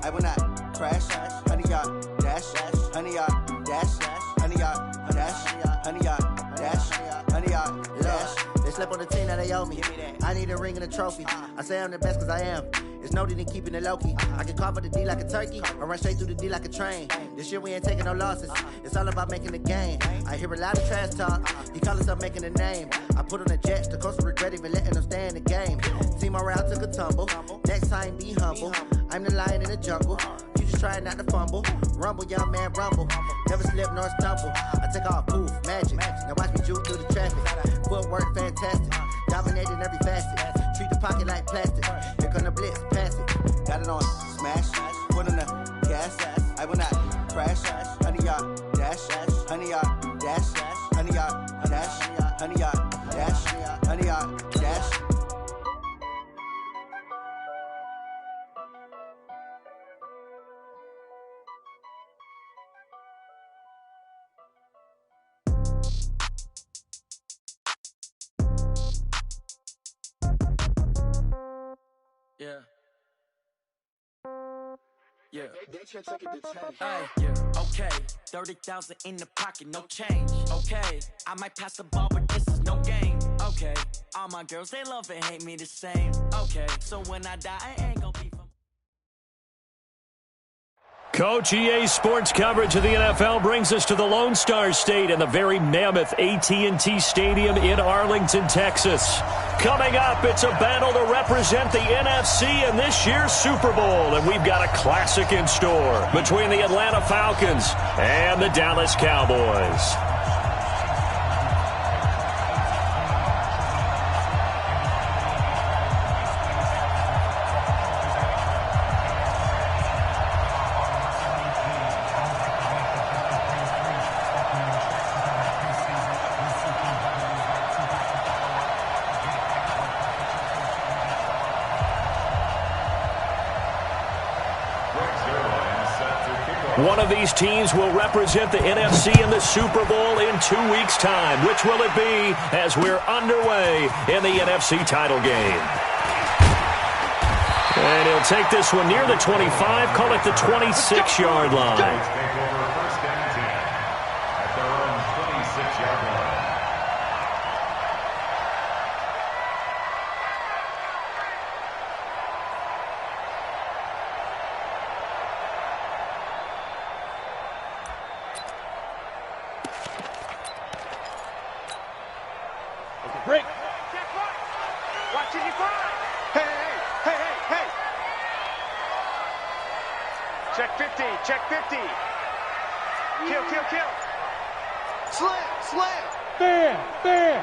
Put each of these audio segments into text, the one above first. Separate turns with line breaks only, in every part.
I will not crash. 100 yard dash, 100 yard dash, 100 yard dash, 100 yard dash, 100 yard dash. They slept on the team that they owe me. I need a ring and a trophy. I say I'm the best cause I am. It's no need in keeping it low-key. I can carve up the D like a turkey or run straight through the D like a train. This year we ain't taking no losses. It's all about making the game. I hear a lot of trash talk. He call himself making a name. I put on the Jets. The coach regret even letting them stay in the game. Team morale took a tumble. Next time be humble. I'm the lion in the jungle. You just trying not to fumble. Rumble, young man, rumble. Never slip nor stumble. I take off, poof, magic. Now watch me juke through the traffic. Footwork fantastic. Dominating every facet. Treat the pocket like plastic. Here come the blitz, pass it. Got it on smash. Put on the gas. I will not crash. 100 yard dash. 100 yard dash. 100 yard dash. 100 yard dash. 100 yard dash.
Yeah. Yeah. Okay. 30,000 in the pocket, no change. Okay. I might pass the ball, but this is no game. Okay. All my girls, they love and hate me the same. Okay. So when I die, I ain't gonna be from.
Coach, EA Sports coverage of the NFL brings us to the Lone Star State and the very mammoth AT&T Stadium in Arlington, Texas. Coming up, it's a battle to represent the NFC in this year's Super Bowl, and we've got a classic in store between the Atlanta Falcons and the Dallas Cowboys. One of these teams will represent the NFC in the Super Bowl in 2 weeks' time. Which will it be as we're underway in the NFC title game? And he'll take this one near the 25, call it the 26-yard line.
Break. Watch it, you fly. Hey. Check 50, check 50. Kill. Slam. Fair. Hey.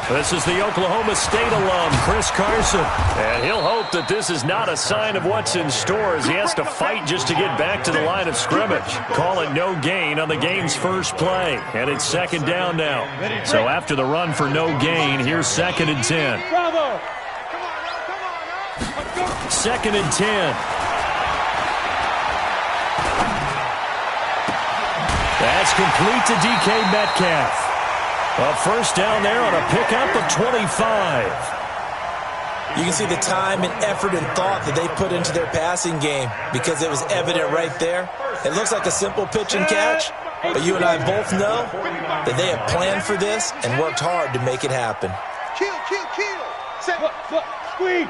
This is the Oklahoma State alum, Chris Carson. And he'll hope that this is not a sign of what's in store as he has to fight just to get back to the line of scrimmage. Call it no gain on the game's first play. And it's second down now. So after the run for no gain, here's 2nd and 10.
Bravo. Come on.
2nd and 10. That's complete to DK Metcalf. A first down there on a pickup of 25.
You can see the time and effort and thought that they put into their passing game because it was evident right there. It looks like a simple pitch and catch, but you and I both know that they have planned for this and worked hard to make it happen.
Kill. Squeeze.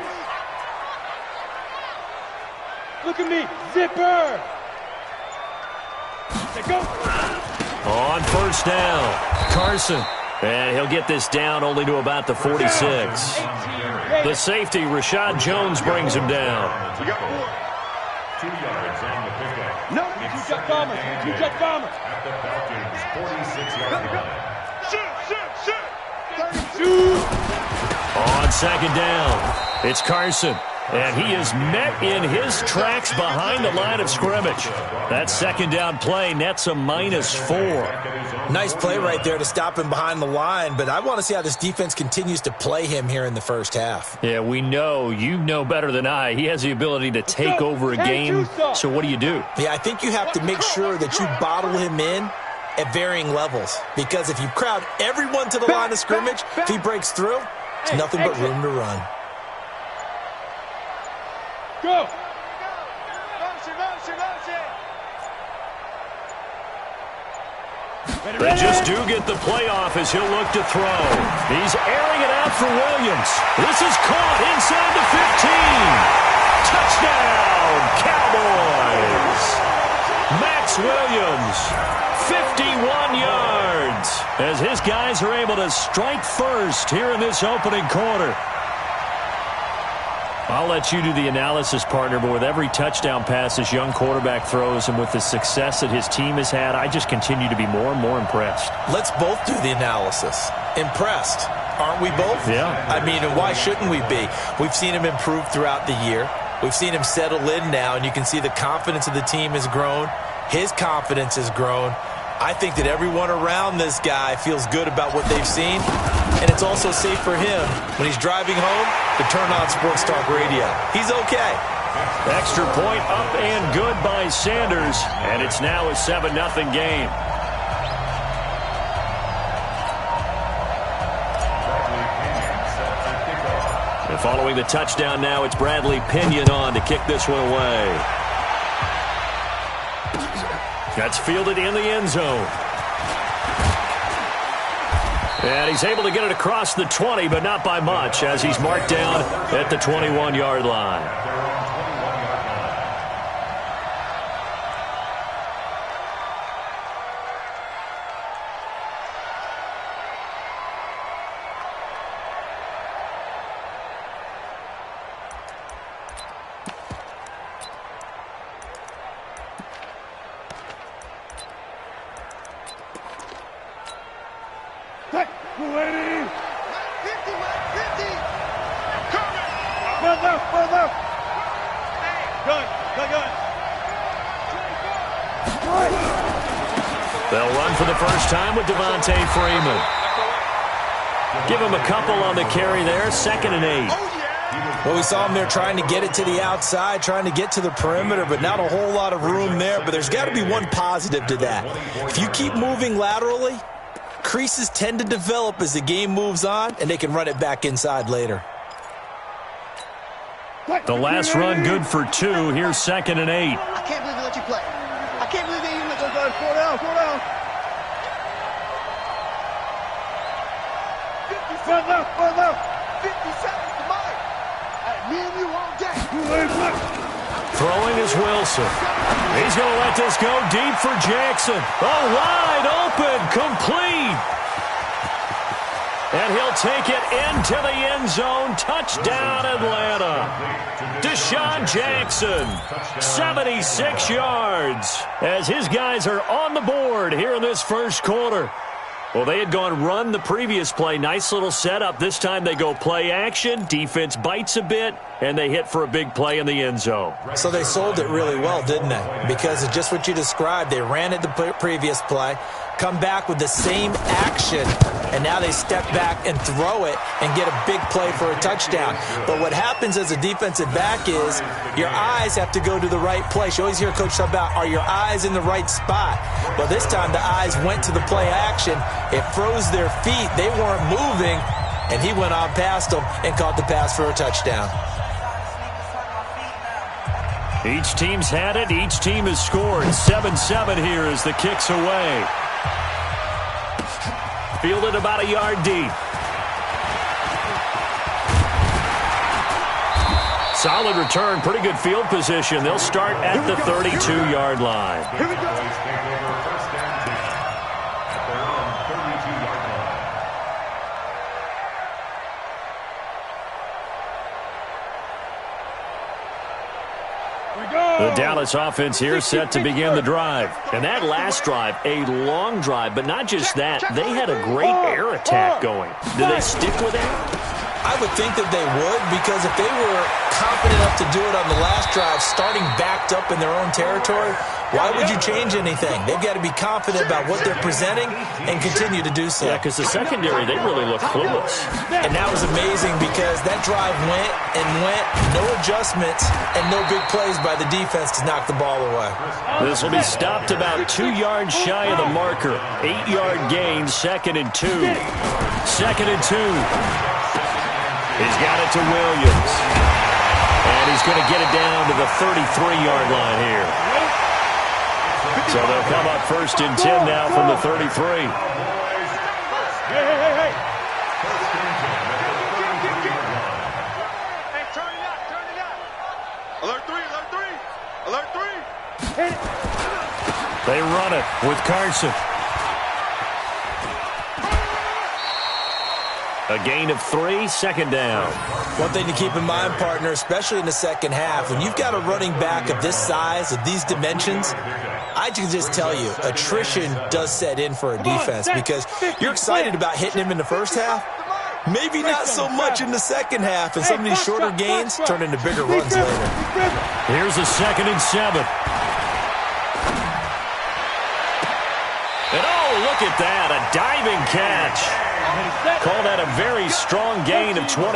Look at me. Zipper. Go.
On first down, Carson. And he'll get this down only to about the 46. The safety, Rashad Jones, brings him down.
2 yards on the pickup. No, two-jet bombers. At the Falcons' 46-yard line. Shoot.
On second down, it's Carson. And he is met in his tracks behind the line of scrimmage. That second down play nets a -4.
Nice play right there to stop him behind the line, but I want to see how this defense continues to play him here in the first half.
Yeah, we know. You know better than I. He has the ability to take over a game. So what do you do?
Yeah, I think you have to make sure that you bottle him in at varying levels. Because if you crowd everyone to the line of scrimmage, if he breaks through, It's nothing but room to run.
Go!
They just do get the playoff as he'll look to throw. He's airing it out for Williams. This is caught inside the 15. Touchdown, Cowboys. Max Williams, 51 yards, as his guys are able to strike first here in this opening quarter. I'll let you do the analysis, partner, but with every touchdown pass this young quarterback throws and with the success that his team has had, I just continue to be more and more impressed.
Let's both do the analysis. Impressed, aren't we both?
Yeah.
I mean, and why shouldn't we be? We've seen him improve throughout the year. We've seen him settle in now, and you can see the confidence of the team has grown. His confidence has grown. I think that everyone around this guy feels good about what they've seen, and it's also safe for him when he's driving home to turn on Sports Talk Radio. He's okay.
Extra point up and good by Sanders, and it's now a 7-0 game. And following the touchdown now, it's Bradley Pinion on to kick this one away. That's fielded in the end zone. And he's able to get it across the 20, but not by much, as he's marked down at the 21-yard line. They'll run for the first time with Devontae Freeman. Give him a couple on the carry there, 2nd and 8.
Well, we saw him there trying to get it to the outside, trying to get to the perimeter, but not a whole lot of room there. But there's got to be one positive to that. If you keep moving laterally, creases tend to develop as the game moves on, and they can run it back inside later.
The last run good for 2. Here's 2nd and 8.
I can't believe they let you play. I can't believe they even let you play. 4 down, 4 down. 50 left. 50 seconds to mine. Me and you all day.
Throwing is Wilson. He's going to let this go deep for Jackson. Oh, wide open, complete. And he'll take it into the end zone. Touchdown, Atlanta. Deshaun Jackson, 76 yards, as his guys are on the board here in this first quarter. Well, they had gone run the previous play. Nice little setup. This time they go play action. Defense bites a bit, and they hit for a big play in the end zone.
So they sold it really well, didn't they? Because of just what you described. They ran it the previous play, come back with the same action, and now they step back and throw it and get a big play for a touchdown. But what happens as a defensive back is your eyes have to go to the right place. You always hear Coach talk about, are your eyes in the right spot? Well, this time the eyes went to the play action. It froze their feet. They weren't moving, and he went on past them and caught the pass for a touchdown.
Each team's had it. Each team has scored. 7-7 here as the kick's away. Fielded about a yard deep. Solid return. Pretty good field position. They'll start at the 32-yard line.
Here we go. Take over first down team at their own 32-yard line.
The Dallas offense here set to begin the drive. And that last drive, a long drive, but not just that. They had a great air attack going. Do they stick with that?
I would think that they would, because if they were confident enough to do it on the last drive, starting backed up in their own territory, why would you change anything? They've got to be confident about what they're presenting and continue to do so.
Yeah, because the secondary, they really look clueless.
And that was amazing because that drive went and went, no adjustments, and no big plays by the defense to knock the ball away.
This will be stopped about 2 yards shy of the marker. 8-yard gain, 2nd and 2. 2nd and 2. He's got it to Williams. And he's going to get it down to the 33-yard line here. So they'll come up 1st and 10 now from the 33.
Hey. Alert 3.
They run it with Carson. A gain of 3, 2nd down.
One thing to keep in mind, partner, especially in the second half, when you've got a running back of this size, of these dimensions, I can just tell you, attrition does set in for a defense because you're excited about hitting him in the first half. Maybe not so much in the second half, and some of these shorter gains turn into bigger runs later.
Here's a 2nd and 7. And oh, look at that, a diving catch. Call that a very strong gain of 24.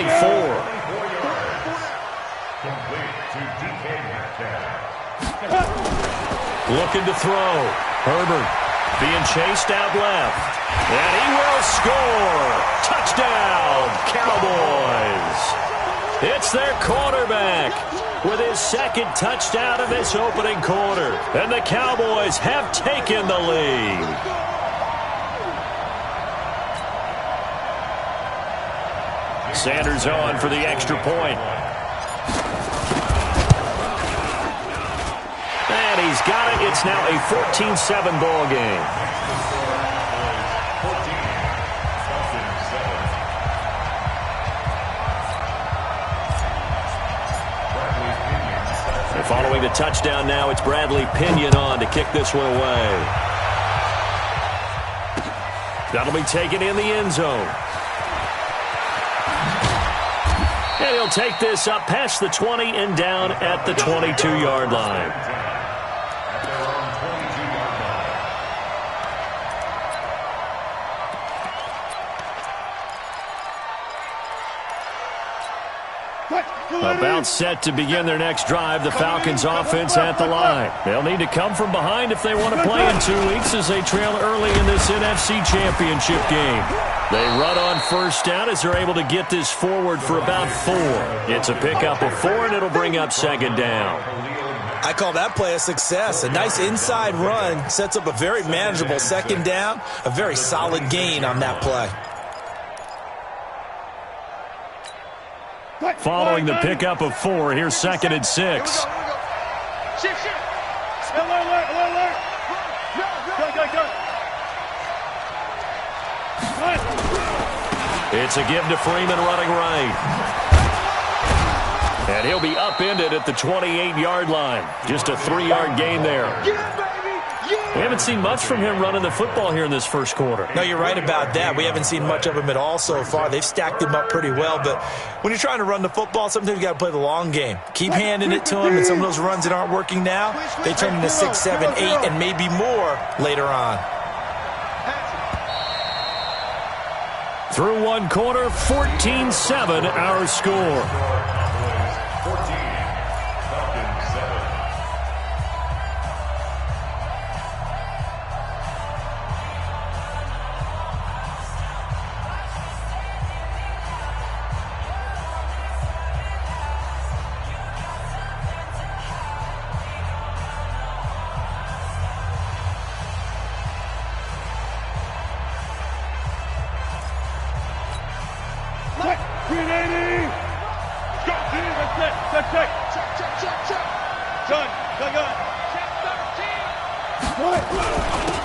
Looking to throw. Herbert being chased out left. And he will score. Touchdown, Cowboys. It's their quarterback with his 2nd touchdown of this opening quarter. And the Cowboys have taken the lead. Sanders on for the extra point. And he's got it. It's now a 14-7 ball game. And following the touchdown now, it's Bradley Pinion on to kick this one away. That'll be taken in the end zone. And he'll take this up past the 20 and down at the 22-yard line. About set to begin their next drive, the Falcons offense at the line. They'll need to come from behind if they want to play in 2 weeks as they trail early in this NFC Championship game. They run on 1st down as they're able to get this forward for about 4. It's a pickup of 4, and it'll bring up 2nd down.
I call that play a success. A nice inside run sets up a very manageable 2nd down, a very solid gain on that play.
Following the pickup of 4, here's 2nd and 6. It's a give to Freeman running right. And he'll be upended at the 28-yard line. Just a 3-yard gain there. We haven't seen much from him running the football here in this first quarter.
No, you're right about that. We haven't seen much of him at all so far. They've stacked him up pretty well, but when you're trying to run the football, sometimes you got to play the long game. Keep handing it to him, and some of those runs that aren't working now, they turn into 6, 7, 8, and maybe more later on.
Through 1 quarter, 14-7 our score.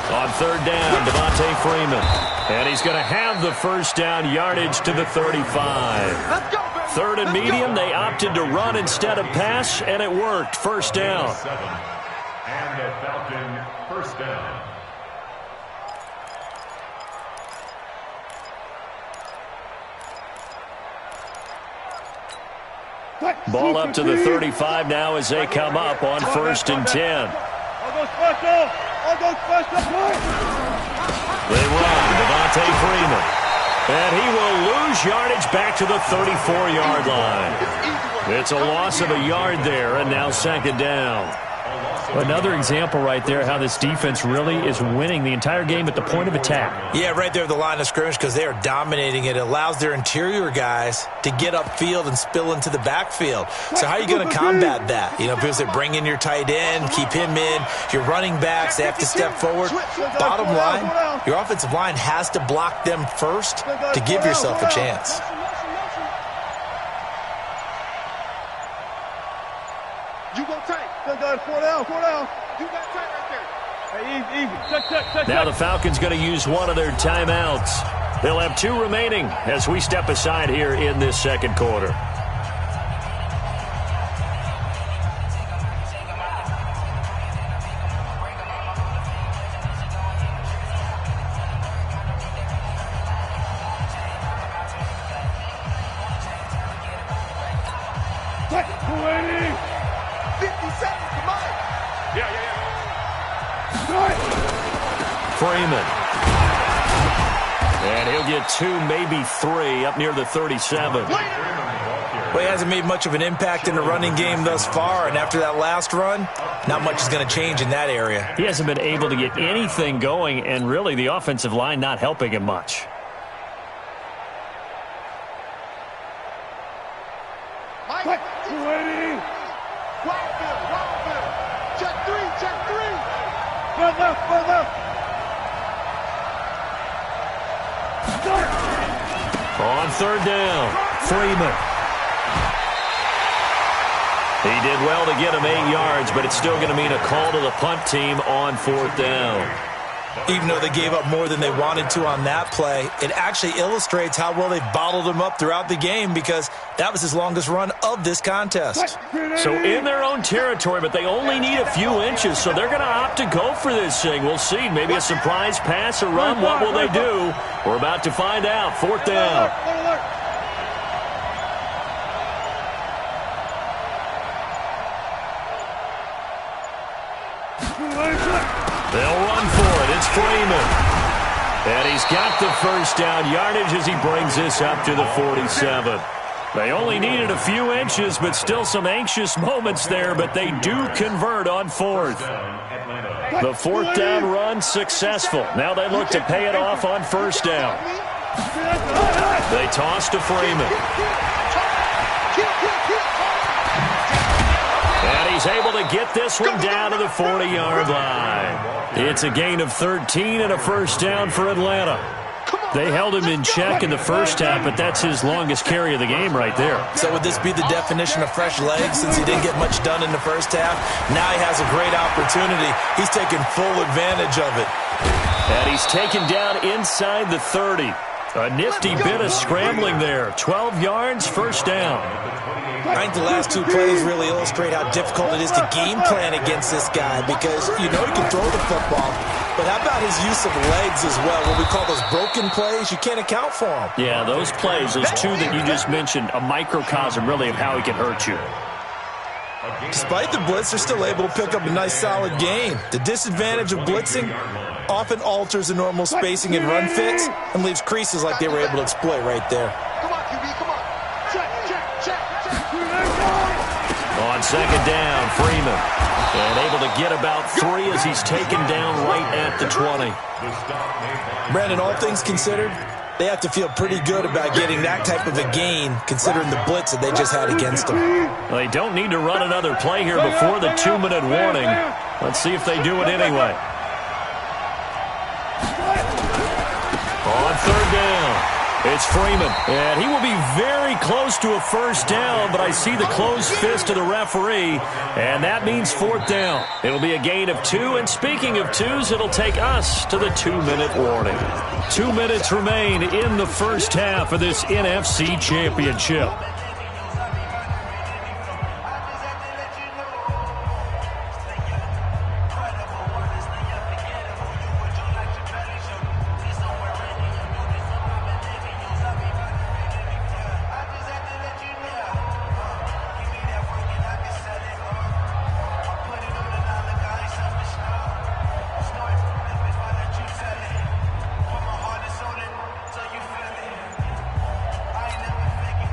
On 3rd down, Devontae Freeman. And he's going to have the 1st down yardage to the 35. 3rd and medium, they opted to run instead of pass, and it worked. 1st down.
And a Falcon 1st down.
Ball up to the 35 now as they come up on 1st and 10. They run Devontae Freeman. And he will lose yardage back to the 34-yard line. It's a loss of a yard there, and now 2nd down. Another example right there how this defense really is winning the entire game at the point of attack.
Yeah, right there at the line of scrimmage because they are dominating it. It allows their interior guys to get upfield and spill into the backfield. So how are you going to combat that? You know, because they bring in your tight end, keep him in. Your running backs, they have to step forward. Bottom line, your offensive line has to block them first to give yourself a chance.
Now the Falcons going to use one of their timeouts. They'll have 2 remaining as we step aside here in this second quarter. Freeman. And he'll get 2, maybe 3 up near the 37.
Well, he hasn't made much of an impact in the running game thus far, and after that last run, not much is going to change in that area.
He hasn't been able to get anything going, and really the offensive line not helping him much. On third down, Freeman. He did well to get him 8 yards, but it's still going to mean a call to the punt team on 4th down.
Even though they gave up more than they wanted to on that play, it actually illustrates how well they bottled him up throughout the game because that was his longest run of this contest.
So in their own territory, but they only need a few inches, so they're going to opt to go for this thing. We'll see. Maybe a surprise pass or run. What will they do? We're about to find out. 4th down. They'll run for it. It's Freeman. And he's got the first down yardage as he brings this up to the 47. They only needed a few inches, but still some anxious moments there, but they do convert on 4th. The 4th down run successful. Now they look to pay it off on 1st down. They toss to Freeman. And he's able to get this one down to the 40-yard line. It's a gain of 13 and a first down for Atlanta. They held him in check in the first half, but that's his longest carry of the game right there.
So would this be the definition of fresh legs since he didn't get much done in the first half? Now he has a great opportunity. He's taking full advantage of it.
And he's taken down inside the 30. A nifty bit of scrambling there. 12 yards, first down.
I think the last 2 plays really illustrate how difficult it is to game plan against this guy because you know he can throw the football, but how about his use of legs as well? What we call those broken plays, you can't account for them.
Yeah, those plays, those 2 that you just mentioned, a microcosm really of how he can hurt you.
Despite the blitz, they're still able to pick up a nice solid gain. The disadvantage of blitzing often alters the normal spacing and run fits and leaves creases like they were able to exploit right there.
On 2nd down, Freeman. And able to get about 3 as he's taken down right at the 20.
Brandon, all things considered, they have to feel pretty good about getting that type of a gain considering the blitz that they just had against them.
Well, they don't need to run another play here before the 2-minute warning. Let's see if they do it anyway. On 3rd down, it's Freeman. And he will be very close to a first down, but I see the closed fist of the referee, and that means 4th down. It'll be a gain of 2, and speaking of 2s, it'll take us to the 2-minute warning. 2 minutes remain in the first half of this NFC Championship.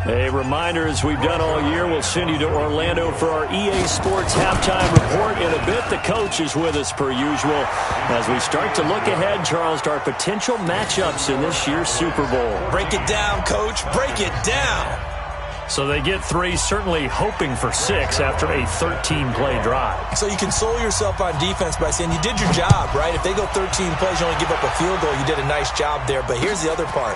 A reminder, as we've done all year, we'll send you to Orlando for our EA Sports halftime report. In a bit, the coach is with us per usual as we start to look ahead, Charles, to our potential matchups in this year's Super Bowl.
Break it down, Coach. Break it down.
So they get 3, certainly hoping for 6 after a 13-play drive.
So you console yourself on defense by saying you did your job, right? If they go 13 plays, you only give up a field goal, you did a nice job there. But here's the other part.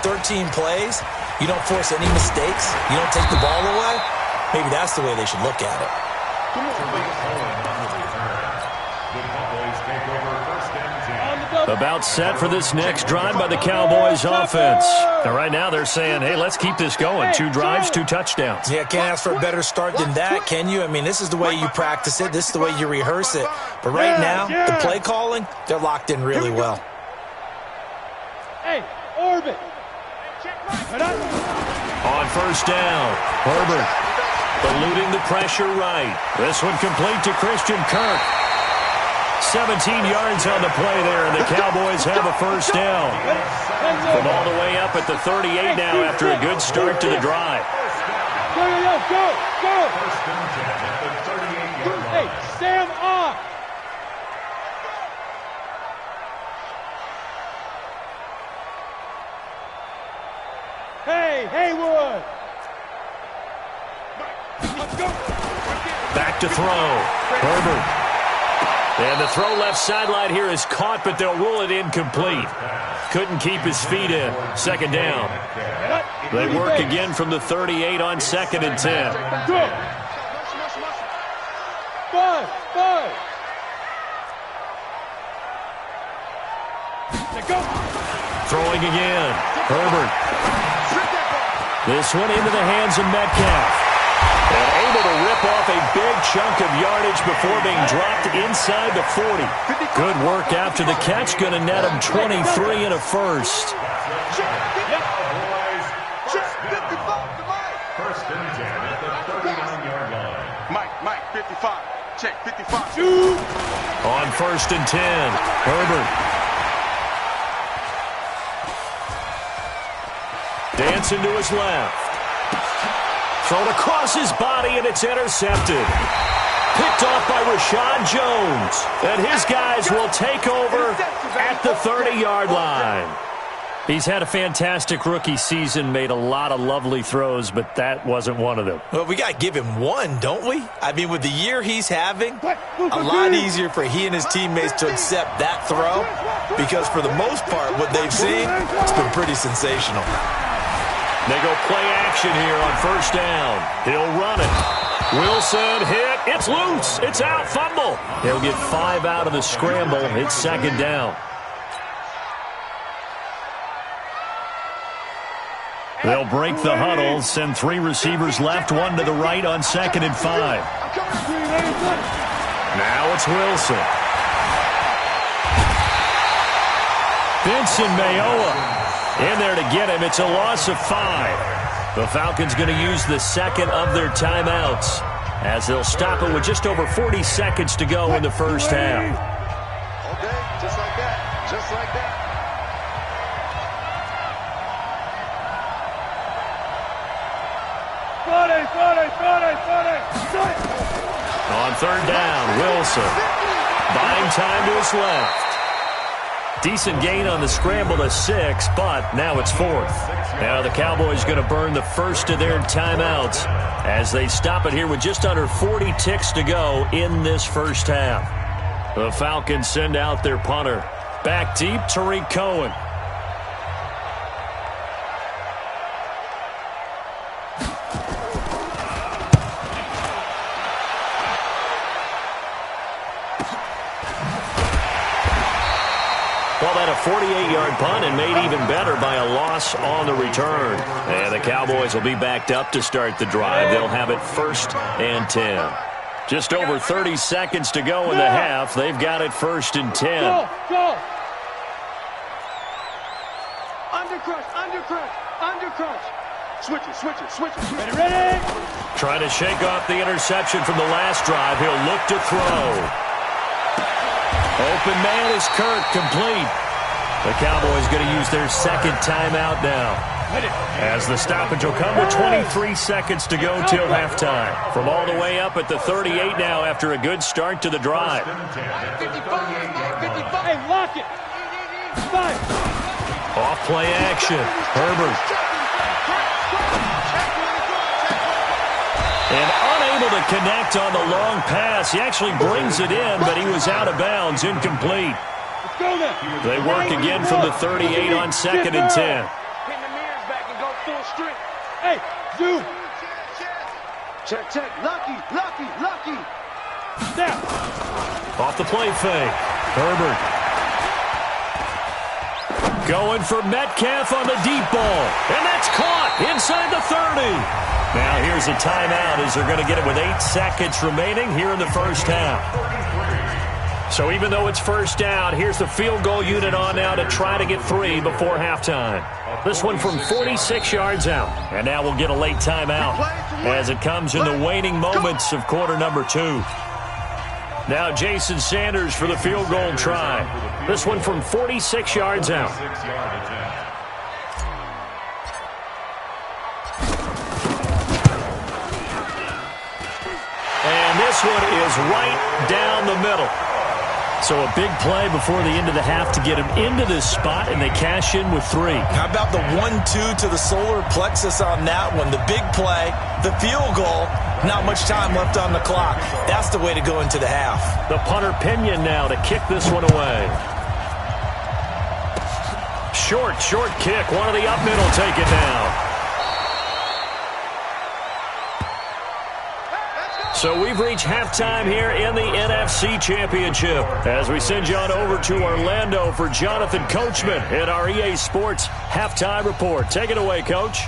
13 plays, you don't force any mistakes, you don't take the ball away. Maybe that's the way they should look at it.
About set for this next drive by the Cowboys offense. Now, right now they're saying, hey, let's keep this going. 2 drives, 2 touchdowns.
Yeah, can't ask for a better start than that, can you? I mean, this is the way you practice it. This is the way you rehearse it. But right now, the play calling, they're locked in really well.
Hey, orbit.
On first down, Herbert eluding the pressure right. This one complete to Christian Kirk. 17 yards on the play there, and the Cowboys have a first down. From all the way up at the 38 now after a good start to the drive.
Go! Hey, Sam off! Hey, Haywood! Let's go!
Back to throw. Herbert. And the throw left sideline here is caught, but they'll rule it incomplete. Couldn't keep his feet in. Second down. They work again from the 38 on 2nd and 10.
Five.
Throwing again. Herbert. This one into the hands of Metcalf. And able to rip off a big chunk of yardage before being dropped inside the 40. Good work after the catch. Going to net him 23 and a first.
First and 10 at the 39-yard line.
Mike, 55. Check, 55.
On first and 10, Herbert. Dancing to his left. Thrown across his body, and it's intercepted. Picked off by Rashad Jones. And his guys will take over at the 30-yard line. He's had a fantastic rookie season, made a lot of lovely throws, but that wasn't one of them.
Well, we got to give him one, don't we? I mean, with the year he's having, a lot easier for he and his teammates to accept that throw because for the most part, what they've seen, it's been pretty sensational.
They go play action here on first down. He'll run it. Wilson hit. It's loose. It's out. Fumble. He'll get 5 out of the scramble. It's second down. They'll break the huddle, send 3 receivers left, 1 to the right on 2nd and 5. Now it's Wilson. Vincent Mayowa in there to get him. It's a loss of 5. The Falcons going to use the second of their timeouts as they'll stop it with just over 40 seconds to go in the first half.
Okay, just like that. Just like that.
On third down, Wilson buying time to his left. Decent gain on the scramble to 6, but now it's 4th. Now the Cowboys going to burn the first of their timeouts as they stop it here with just under 40 ticks to go in this first half. The Falcons send out their punter. Back deep, Tariq Cohen. Well, that a 48-yard punt and made even better by a loss on the return. And the Cowboys will be backed up to start the drive. They'll have it 1st and 10. Just over 30 seconds to go in the half. They've got it 1st and 10.
Go. Undercrush. Switch it. Ready.
Trying to shake off the interception from the last drive. He'll look to throw. Open man is Kirk, complete. The Cowboys going to use their second timeout now, as the stoppage will come with 23 seconds to go till halftime. From all the way up at the 38 now after a good start to the drive.
55. Hey, lock it. 5.
Off play action. Herbert. And unable to connect on the long pass. He actually brings it in, but he was out of bounds, incomplete. They work again from the 38 on 2nd and 10.
Pin the mirrors back and go full strength. Hey, zoom. Check. Lucky. Snap.
Off the play fake. Herbert. Going for Metcalf on the deep ball. And that's caught inside the 30. Now here's a timeout as they're going to get it with 8 seconds remaining here in the first half. So even though it's first down, here's the field goal unit on now to try to get 3 before halftime. This one from 46 yards out. And now we'll get a late timeout as it comes in the waning moments of quarter number 2. Now Jason Sanders for the field goal try. This one from 46 yards out. And this one is right down the middle. So a big play before the end of the half to get him into this spot, and they cash in with 3.
How about the 1-2 to the solar plexus on that one? The big play, the field goal, not much time left on the clock. That's the way to go into the half.
The punter Pinion now to kick this one away. Short kick. One of the up middle take it down. So we've reached halftime here in the NFC Championship as we send you on over to Orlando for Jonathan Coachman at our EA Sports Halftime Report. Take it away, Coach.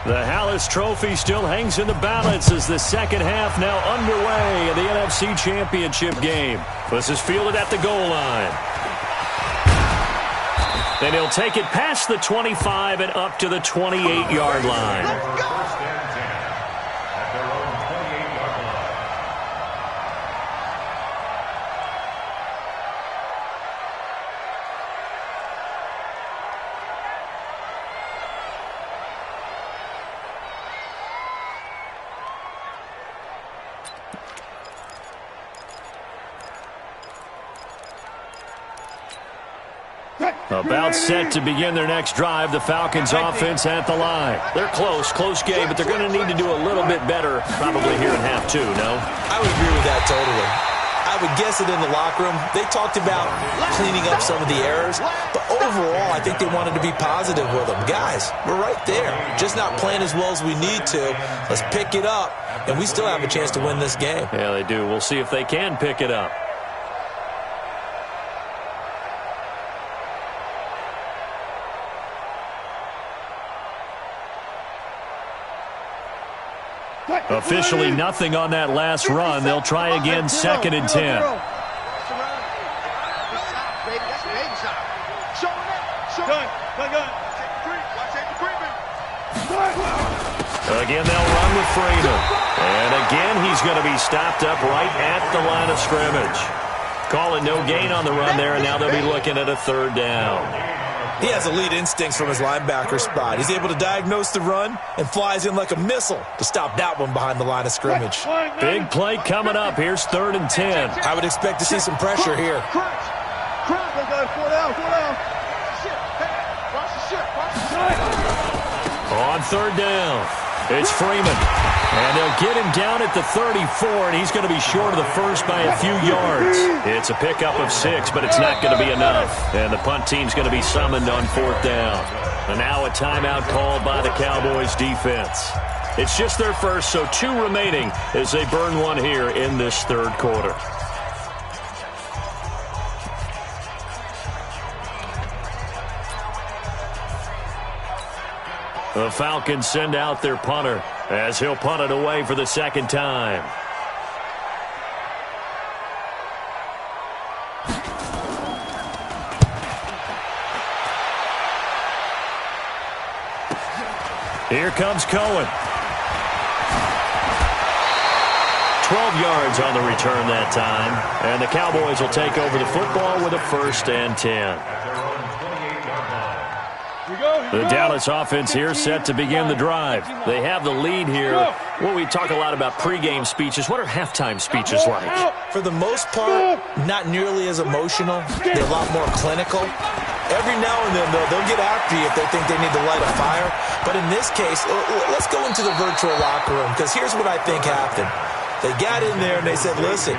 The Hallis Trophy still hangs in the balance as the second half now underway in the NFC Championship game. This is fielded at the goal line. Then he'll take it past the 25 and up to the 28-yard line. About set to begin their next drive. The Falcons offense at the line. They're close game, but they're going to need to do a little bit better probably here in half 2, no?
I would agree with that totally. I would guess it in the locker room. They talked about cleaning up some of the errors, but overall I think they wanted to be positive with them. Guys, we're right there. Just not playing as well as we need to. Let's pick it up, and we still have a chance to win this game.
Yeah, they do. We'll see if they can pick it up. Officially nothing on that last run. They'll try again, 2nd and 10. Again, they'll run with Freeman. And again, he's going to be stopped up right at the line of scrimmage. Call it no gain on the run there, and now they'll be looking at a 3rd down.
He has elite instincts from his linebacker spot. He's able to diagnose the run and flies in like a missile to stop that one behind the line of scrimmage.
Big play coming up. Here's 3rd and 10.
I would expect to see some pressure here.
On 3rd down, it's Freeman. And they'll get him down at the 34, and he's going to be short of the first by a few yards. It's a pickup of 6, but it's not going to be enough. And the punt team's going to be summoned on 4th down. And now a timeout called by the Cowboys defense. It's just their first, so 2 remaining as they burn one here in this 3rd quarter. The Falcons send out their punter as he'll punt it away for the 2nd time. Here comes Cohen. 12 yards on the return that time. And the Cowboys will take over the football with a 1st and 10. The Dallas offense here set to begin the drive. They have the lead here. Well, we talk a lot about pregame speeches. What are halftime speeches like?
For the most part, not nearly as emotional. They're a lot more clinical. Every now and then, though, they'll get after you if they think they need to light a fire. But in this case, let's go into the virtual locker room, because here's what I think happened. They got in there and they said, listen,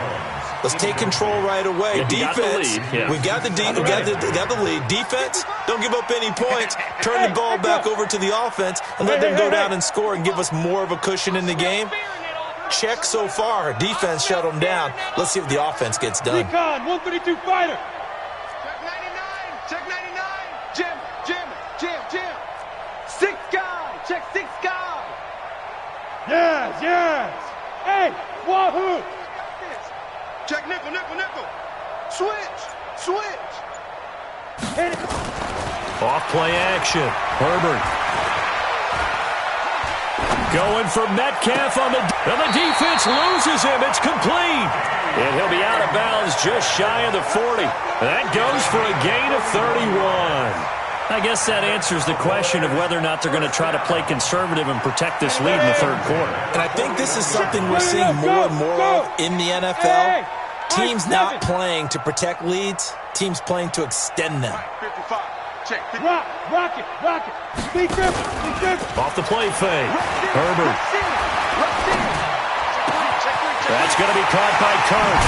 let's take control right away. Defense, we got the lead. Defense, don't give up any points. Turn the ball back over to the offense and let them go down and score and give us more of a cushion in the game. Check so far. Defense shut them down. Let's see if the offense gets done.
Recon, 132 fighter.
Check 99. Jim. 6 guy. Check 6 guy.
Yes. Hey, wahoo.
Check nickel. Switch.
Off play action. Herbert. Going for Metcalf and the defense loses him. It's complete. And he'll be out of bounds just shy of the 40. That goes for a gain of 31. I guess that answers the question of whether or not they're going to try to play conservative and protect this lead in the 3rd quarter.
And I think this is something we're seeing more and more of in the NFL. Teams not playing to protect leads, teams playing to extend them.
55. Check.
Rock it. Be careful.
Off the play fake. Herbert. That's going to be caught by Kirk.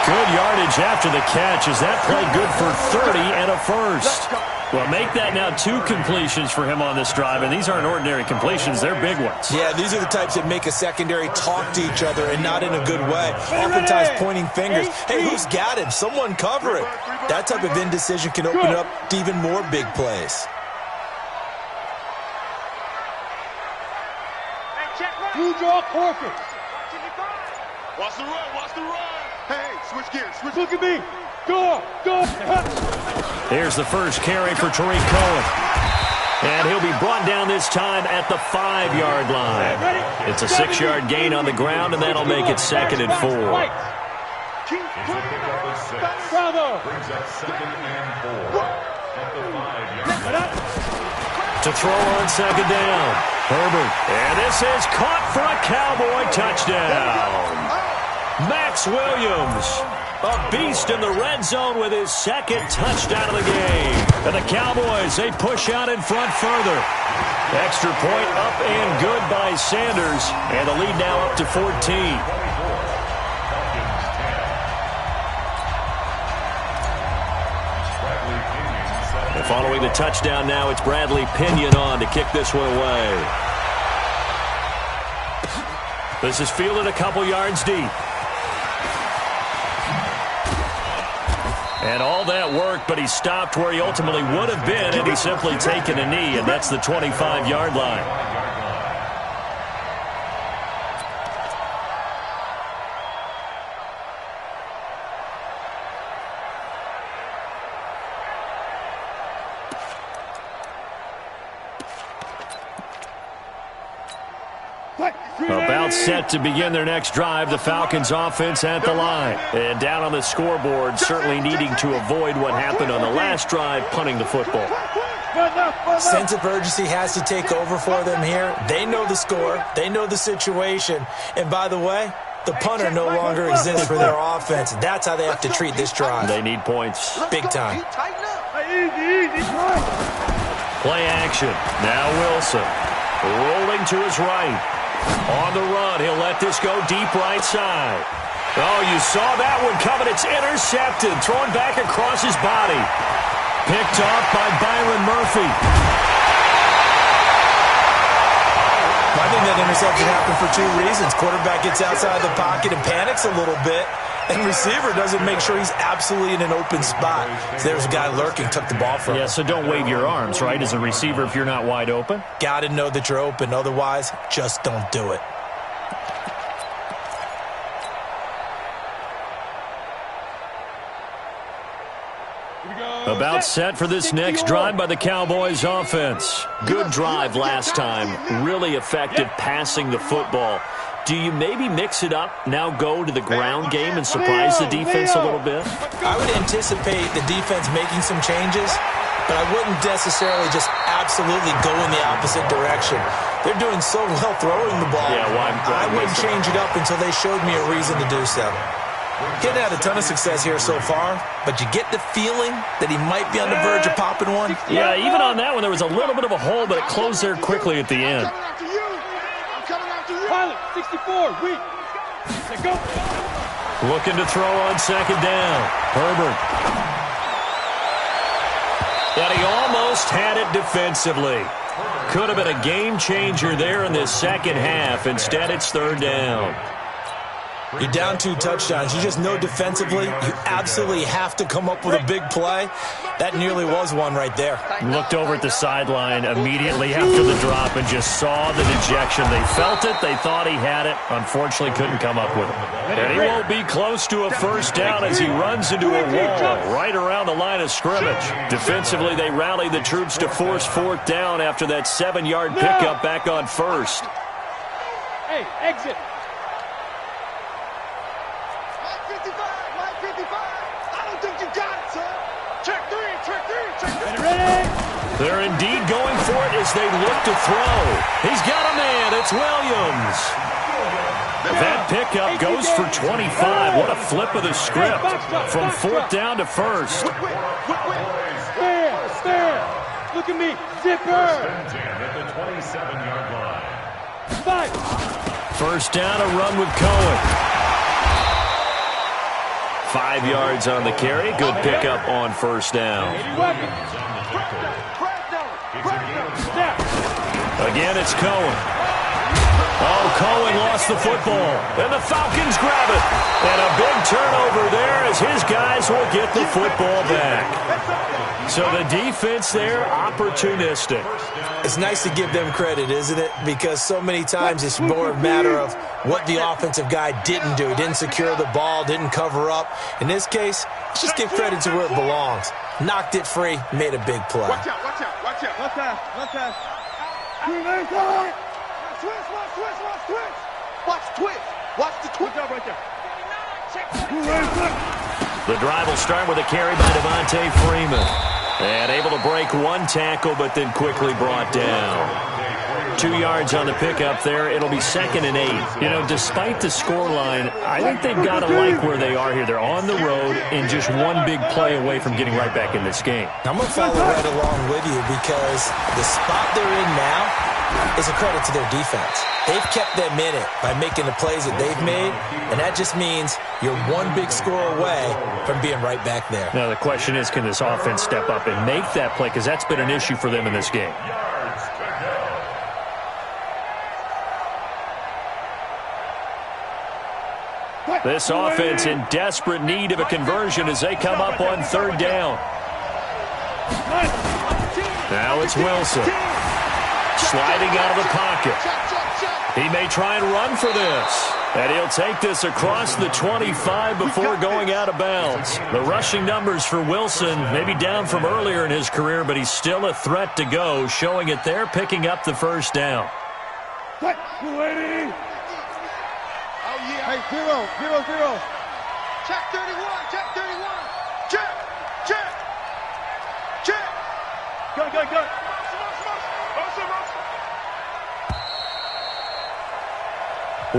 Good yardage after the catch. Is that play good for 30 and a 1st? Well, make that now 2 completions for him on this drive, and these aren't ordinary completions. They're big ones.
Yeah, these are the types that make a secondary talk to each other and not in a good way. Oftentimes pointing fingers. Hey, who's got him? Someone cover it. That type of indecision can open up to even more big plays.
Blue jaw Corker.
Watch the run. Hey, switch gears.
Look at me. Go.
Here's the first carry for Tariq Cohen. And he'll be brought down this time at the 5-yard line. It's a 6-yard gain on the ground, and that'll make it 2nd and 4.
Bravo.
To throw on 2nd down. Herbert. And this is caught for a Cowboy touchdown. Max Williams, a beast in the red zone with his 2nd touchdown of the game. And the Cowboys, they push out in front further. Extra point up and good by Sanders. And the lead now up to 14. And following the touchdown now, it's Bradley Pinion on to kick this one away. This is fielded a couple yards deep. And all that work, but he stopped where he ultimately would have been had he simply taken a knee, and that's the 25-yard line. About set to begin their next drive, the Falcons offense at the line. And down on the scoreboard, certainly needing to avoid what happened on the last drive, punting the football.
Sense of urgency has to take over for them here. They know the score. They know the situation. And by the way, the punter no longer exists for their offense. That's how they have to treat this drive.
They need points.
Big time.
Play action. Now Wilson. Rolling to his right. On the run, he'll let this go deep right side. Oh, you saw that one coming. It's intercepted. Thrown back across his body. Picked off by Byron Murphy.
I think that interception happened for 2 reasons. Quarterback gets outside the pocket and panics a little bit. And receiver doesn't make sure he's absolutely in an open spot. So there's a guy lurking, took the ball from him.
Yeah, so don't wave your arms, right, as a receiver if you're not wide open.
Got to know that you're open. Otherwise, just don't do it.
About set for this next drive by the Cowboys offense. Good drive last time. Really effective passing the football. Do you maybe mix it up, now go to the ground game and surprise the defense a little bit?
I would anticipate the defense making some changes, but I wouldn't necessarily just absolutely go in the opposite direction. They're doing so well throwing the ball.
Yeah, well,
I wouldn't change it up until they showed me a reason to do so. Getting had a ton of success here so far, but you get the feeling that he might be on the verge of popping one.
Yeah, even on that one, there was a little bit of a hole, but it closed there quickly at the end.
Pilot, 64, weak. Let's go.
Looking to throw on second down. Herbert. And he almost had it defensively. Could have been a game changer there in this second half. Instead, it's third down.
You're down 2 touchdowns. You just know defensively you absolutely have to come up with a big play. That nearly was one right there.
Looked over at the sideline immediately after the drop and just saw the dejection. They felt it. They thought he had it. Unfortunately, couldn't come up with it. And he won't be close to a first down as he runs into a wall right around the line of scrimmage. Defensively, they rally the troops to force fourth down after that 7-yard pickup back on first.
Hey, exit.
They're indeed going for it as they look to throw. He's got a man. It's Williams. That pickup goes for 25. What a flip of the script from fourth down to first.
Spare. Look at me. Zipper.
At the 27-yard line.
5.
First down, a run with Cohen. 5 yards on the carry. Good pickup on first down. Again, it's Cohen. Oh, Cohen lost the football. And the Falcons grab it. And a big turnover there as his guys will get the football back. So the defense there, opportunistic.
It's nice to give them credit, isn't it? Because so many times it's more a matter of what the offensive guy didn't do. He didn't secure the ball, didn't cover up. In this case, let's just give credit to where it belongs. Knocked it free, made a big play.
Watch out, watch out, watch out.
Let's have.
Watch twist. Watch the twist.
Good job right there.
The drive will start with a carry by Devontae Freeman. And able to break one tackle, but then quickly brought down. 2 yards on the pickup there. It'll be 2nd and 8. You know, despite the scoreline, I think they've got to like where they are here. They're on the road and just one big play away from getting right back in this game.
I'm going to follow right along with you because the spot they're in now is a credit to their defense. They've kept them in it by making the plays that they've made, and that just means you're one big score away from being right back there.
Now, the question is, can this offense step up and make that play? Because that's been an issue for them in this game. This offense in desperate need of a conversion as they come up on third down. Now it's Wilson. Sliding out of the pocket. He may try and run for this. And he'll take this across the 25 before going out of bounds. The rushing numbers for Wilson maybe down from earlier in his career, but he's still a threat to go, showing it there, picking up the first down.
Hey, 0-0-0.
Check 31, check 31. Check.
Go.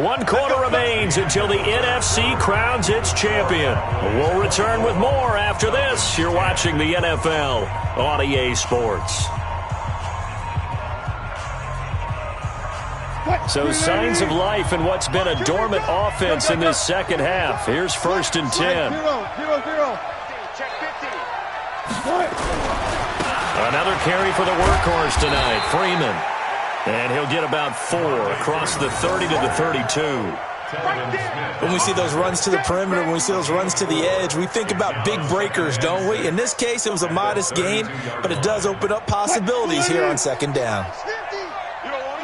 One quarter remains until the NFC crowns its champion. We'll return with more after this. You're watching the NFL on EA Sports. So signs of life in what's been a dormant offense in this second half. Here's 1st and 10.
0-0-0.
Check 50.
Another carry for the workhorse tonight, Freeman. And he'll get about 4 across the 30 to the 32.
When we see those runs to the perimeter, when we see those runs to the edge, we think about big breakers, don't we? In this case, it was a modest gain, but it does open up possibilities here on 2nd down.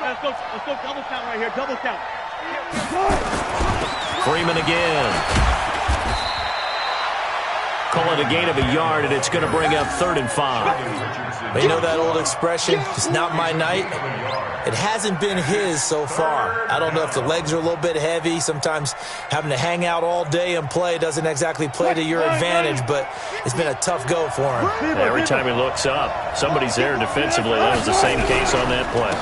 Let's go double count right here. Double count.
Freeman again. Call it a gain of a yard, and it's going to bring up 3rd and 5.
You know that old expression, it's not my night? It hasn't been his so far. I don't know if the legs are a little bit heavy. Sometimes having to hang out all day and play doesn't exactly play to your advantage, but it's been a tough go for him.
Every time he looks up, somebody's there defensively. That was the same case on that play.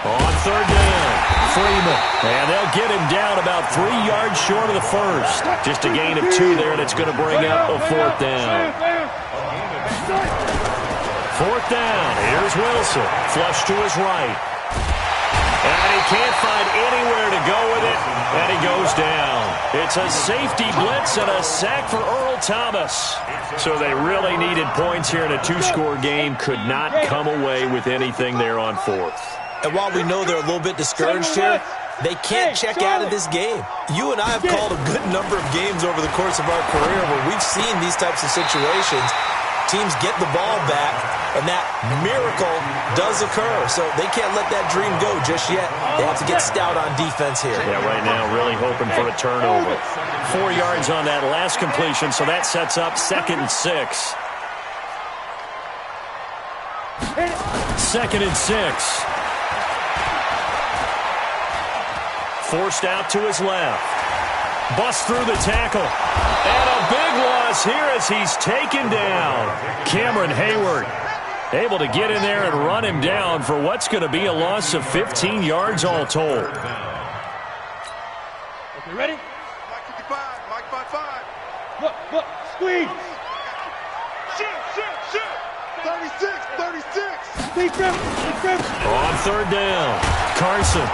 On 3rd down, Freeman. And they'll get him down about 3 yards short of the first. Just a gain of 2 there, and it's going to bring up a 4th down. 4th down. Here's Wilson. Flush to his right. And he can't find anywhere to go with it, and he goes down. It's a safety blitz and a sack for Earl Thomas. So they really needed points here in a 2-score game. Could not come away with anything there on 4th.
And while we know they're a little bit discouraged here, they can't check out of this game. You and I have called a good number of games over the course of our career where we've seen these types of situations. Teams get the ball back, and that miracle does occur. So they can't let that dream go just yet. They have to get stout on defense here.
Yeah, right now really hoping for a turnover. 4 yards on that last completion, so that sets up 2nd and 6. 2nd and 6. Forced out to his left. Busts through the tackle. And a big loss here as he's taken down. Cameron Hayward able to get in there and run him down for what's going to be a loss of 15 yards all told.
Okay, ready?
Mike 55, Mike 55.
Look, squeeze.
Shoot. 36.
Deep rim.
On 3rd down, Carson.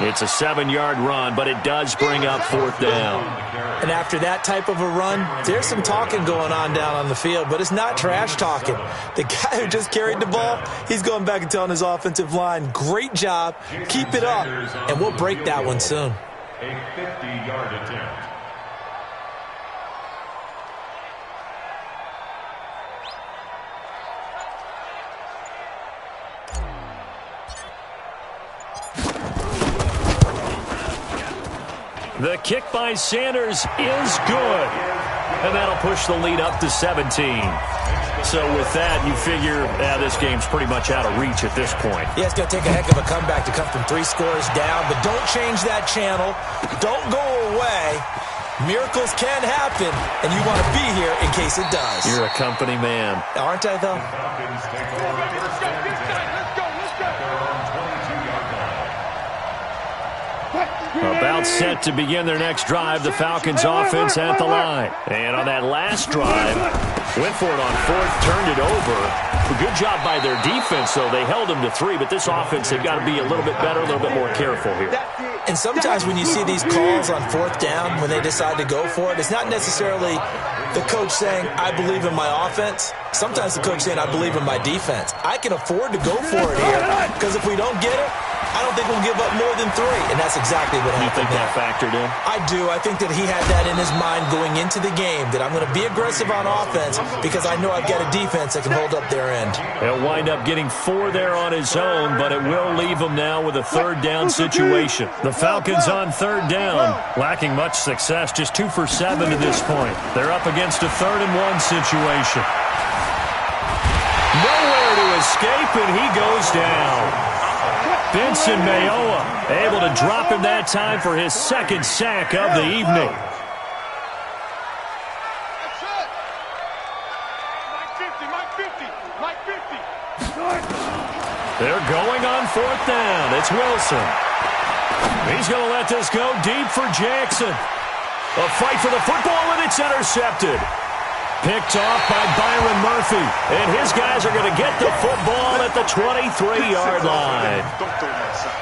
It's a 7-yard run, but it does bring up 4th down.
And after that type of a run, there's some talking going on down on the field, but it's not trash talking. The guy who just carried the ball, he's going back and telling his offensive line, great job, keep it up, and we'll break that one soon.
A 50-yard attempt.
The kick by Sanders is good. And that'll push the lead up to 17. So with that, you figure this game's pretty much out of reach at this point.
Yeah, it's going to take a heck of a comeback to come from 3 scores down, but don't change that channel. Don't go away. Miracles can happen, and you want to be here in case it does.
You're a company man.
Aren't I, though?
About set to begin their next drive, the Falcons offense at the line. And on that last drive, went for it on 4th, turned it over. A good job by their defense, though. They held them to 3, but this offense, they've got to be a little bit better, a little bit more careful here.
And sometimes when you see these calls on 4th down, when they decide to go for it, it's not necessarily the coach saying, I believe in my offense. Sometimes the coach saying, I believe in my defense. I can afford to go for it here, because if we don't get it, I don't think we'll give up more than 3, and that's exactly what happened.
You think that factored in?
I do. I think that he had that in his mind going into the game, that I'm going to be aggressive on offense because I know I've got a defense that can hold up their end.
He'll wind up getting 4 there on his own, but it will leave him now with a 3rd down situation. The Falcons on 3rd down, lacking much success, just 2 for 7 to this point. They're up against a 3rd and 1 situation. Nowhere to escape, and he goes down. Benson Mayowa able to drop him that time for his 2nd sack of the evening. They're going on 4th down. It's Wilson. He's going to let this go deep for Jackson. A fight for the football, and it's intercepted. Picked off by Byron Murphy. And his guys are going to get the football at the 23-yard line.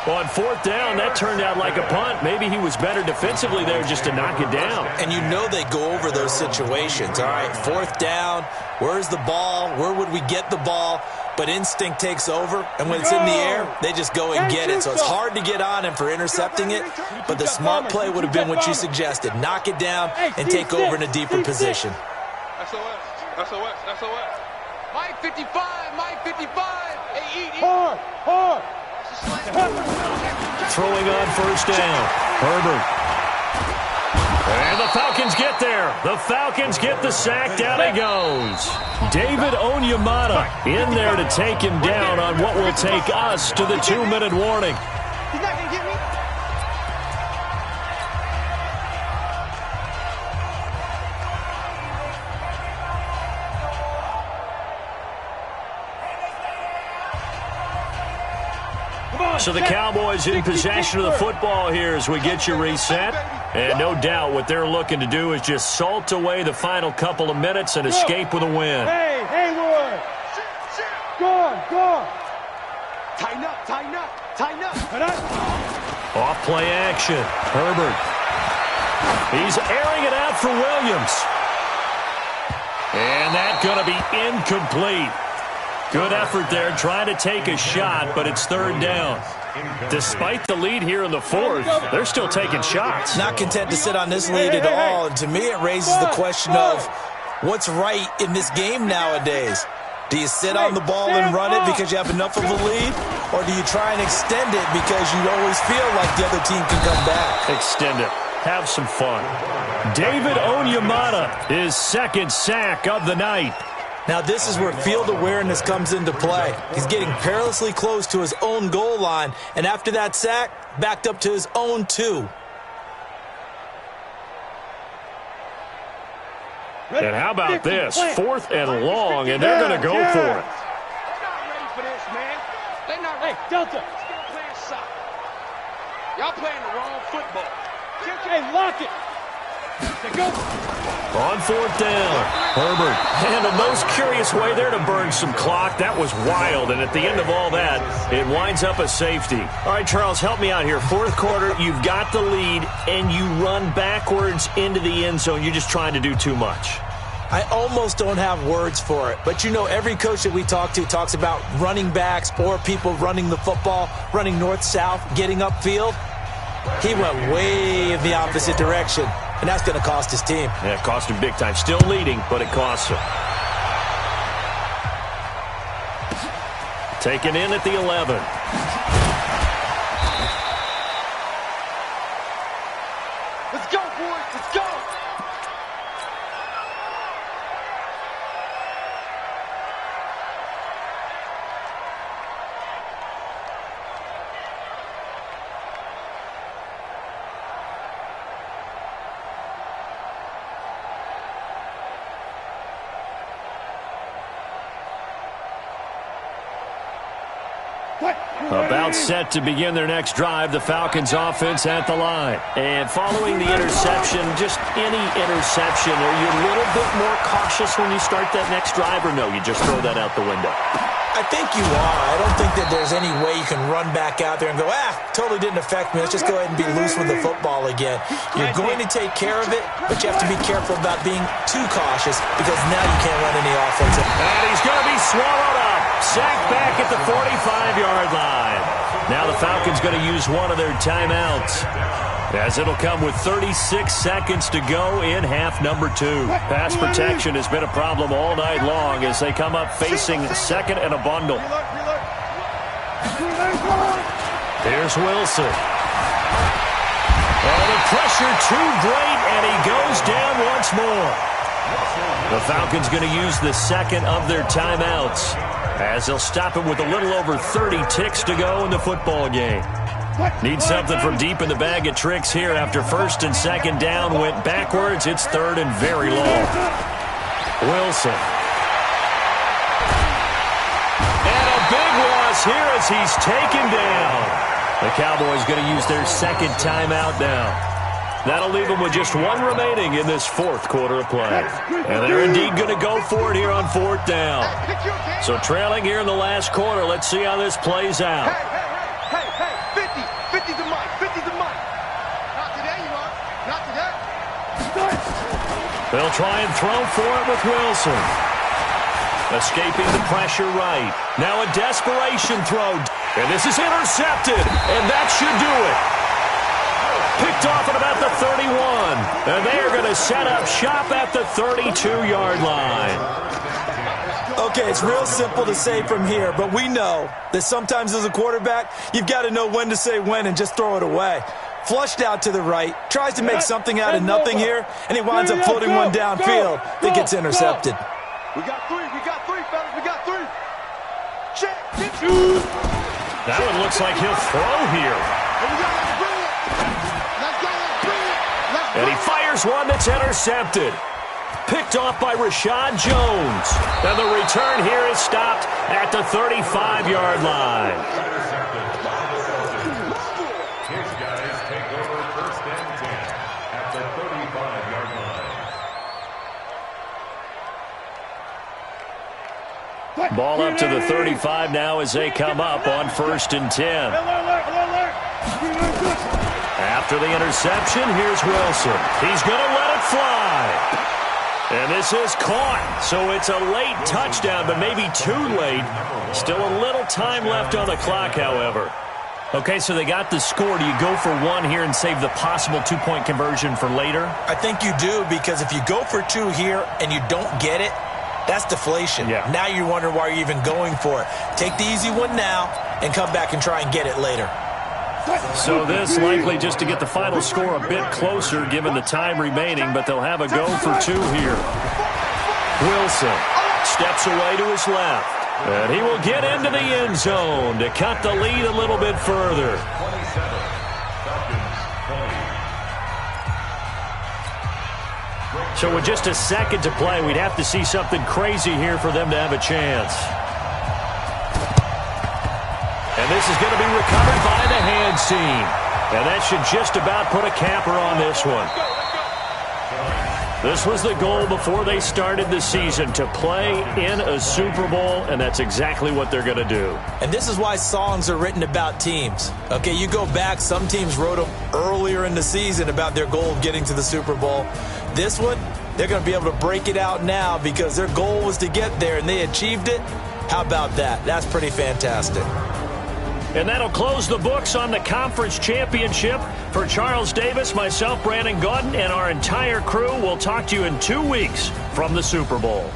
On 4th down, that turned out like a punt. Maybe he was better defensively there just to knock it down.
And you know they go over those situations. All right, 4th down, where's the ball? Where would we get the ball? But instinct takes over, and when it's in the air, they just go and get it. So it's hard to get on him for intercepting it, but the smart play would have been what you suggested. Knock it down and take over in a deeper position.
SOS. Mike 55, Mike 55. Hey,
Hard.
Throwing on 1st down. Herbert. And the the Falcons get there. The Falcons get the sack. Down he goes. David Onyemata in there to take him down on what will take us to the 2-minute warning.
He's not going to get me.
So the Cowboys in possession of the football here as we get you reset. And no doubt what they're looking to do is just salt away the final couple of minutes and escape with a win.
Hey, Hayward. Go on. Tighten up.
Off play action. Herbert. He's airing it out for Williams. And that's going to be incomplete. Good effort there, trying to take a shot, but it's third down. Despite the lead here in the fourth, they're still taking shots.
Not content to sit on this lead at all, and to me it raises the question of what's right in this game nowadays. Do you sit on the ball and run it because you have enough of a lead, or do you try and extend it because you always feel like the other team can come back?
Extend it. Have some fun. David Onyemata, his second sack of the night.
Now this is where field awareness comes into play. He's getting perilously close to his own goal line, and after that sack, backed up to his own 2.
And how about this? 4th and long, and they're going to go for it.
They're not ready for this, man. They're not ready. Hey, Delta. Still playing soccer. Y'all playing the wrong football. Hey, lock it. Go.
On 4th down, Herbert. And a most curious way there to burn some clock. That was wild, and at the end of all that, it winds up a safety. All right, Charles, help me out here. Fourth quarter, you've got the lead, and you run backwards into the end zone. You're just trying to do too much.
I almost don't have words for it, but you know every coach that we talk to talks about running backs or people running the football, running north-south, getting upfield. He went way in the opposite direction, and that's going to cost his team.
Yeah, it cost him big time. Still leading, but it costs him. Taken in at the 11.
Let's go, boys. Let's go.
About set to begin their next drive, the Falcons offense at the line. And following the interception, just any interception, are you a little bit more cautious when you start that next drive, or no, you just throw that out the window?
I think you are. I don't think that there's any way you can run back out there and go, totally didn't affect me. Let's just go ahead and be loose with the football again. You're going to take care of it, but you have to be careful about being too cautious because now you can't run any offense.
And he's going to be swallowed up. Sacked back at the 45-yard line. Now the Falcons going to use one of their timeouts, as it'll come with 36 seconds to go in half number 2. Pass protection has been a problem all night long as they come up facing second and a bundle. Here's Wilson. Oh, the pressure too great, and he goes down once more. The Falcons going to use the second of their timeouts, as they'll stop it with a little over 30 ticks to go in the football game. Need something from deep in the bag of tricks here after first and second down went backwards. It's third and very long. Wilson. And a big loss here as he's taken down. The Cowboys going to use their second timeout now. That'll leave them with just one remaining in this fourth quarter of play. And they're indeed going to go for it here on 4th down. So trailing here in the last quarter, let's see how this plays out.
Hey, 50's a mic, 50's a mic. Not today, you are. Not today.
They'll try and throw for it with Wilson. Escaping the pressure right. Now a desperation throw. And this is intercepted. And that should do it. Picked off at about the 31. And they are going to set up shop at the 32-yard line.
Okay, it's real simple to say from here, but we know that sometimes as a quarterback, you've got to know when to say when and just throw it away. Flushed out to the right, tries to make something out of nothing here, and he winds up floating one downfield that gets intercepted.
We got three, fellas, we got three. Check.
That one looks like he'll throw here. And he fires one that's intercepted. Picked off by Rashad Jones. And the return here is stopped at the 35-yard line.
His guys take over first and 10 at the 35-yard line.
Ball up to the 35 now as they come up on first and 10. After the interception, here's Wilson. He's going to let it fly. And this is caught. So it's a late touchdown, but maybe too late. Still a little time left on the clock, however. Okay, so they got the score. Do you go for one here and save the possible two-point conversion for later?
I think you do, because if you go for two here and you don't get it, that's deflation.
Yeah.
Now you wonder why you're even going for it. Take the easy one now and come back and try and get it later.
So this likely just to get the final score a bit closer given the time remaining, but they'll have a go for two here. Wilson steps away to his left, and he will get into the end zone to cut the lead a little bit further.
27, Falcons 20.
So with just a second to play, we'd have to see something crazy here for them to have a chance. And this is going to be recovered by the hands team. And that should just about put a capper on this one. This was the goal before they started the season, to play in a Super Bowl, and that's exactly what they're going to do.
And this is why songs are written about teams. Okay, you go back, some teams wrote them earlier in the season about their goal of getting to the Super Bowl. This one, they're going to be able to break it out now because their goal was to get there, and they achieved it. How about that? That's pretty fantastic.
And that'll close the books on the conference championship. For Charles Davis, myself, Brandon Gaudin, and our entire crew, we'll talk to you in 2 weeks from the Super Bowl.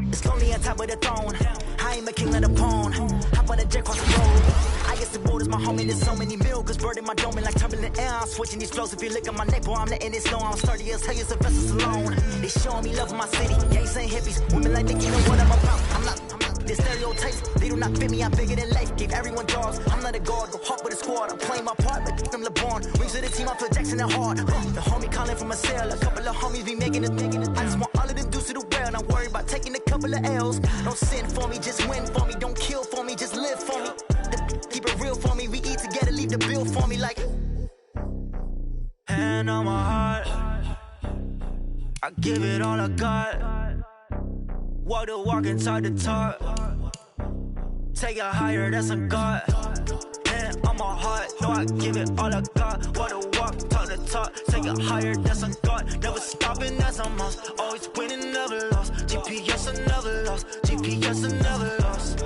It's lonely on top of the throne. I ain't a king, not a pawn. Hop on the jet across the road. I guess the border's my home and there's so many milkers. Bird in my dome and like turbulent air. I'm switching these flows. If you look at my neck, boy, I'm letting it slow. I'm sturdy as hell, as a vessel alone. They showing me love in my city. Gangs ain't hippies. Women like Nicki know what I'm about. I'm not. The stereotypes, they do not fit me. I'm bigger than life. Gave everyone jobs. I'm not a guard. Go hard with a squad. I'm playing my part, but them LeBron. Rings to the team. I feel Jackson and hard. The homie calling from a cell. A couple of homies be making it. I just want all of them dudes to do well. Not worry about taking a couple of L's. Don't sin for me, just win for me. Don't kill for me, just live for me. Keep it real for me. We eat together, leave the bill for me like. Hand on my heart, I give it all I got. Walk the walk inside the talk. Take it higher, that's a God. Hand on my heart, no, I give it all I got. Walk the walk, talk the talk. Take it higher, that's a God. Never stopping, that's a must. Always winning, never lost. GPS, I never lost. GPS, I never lost.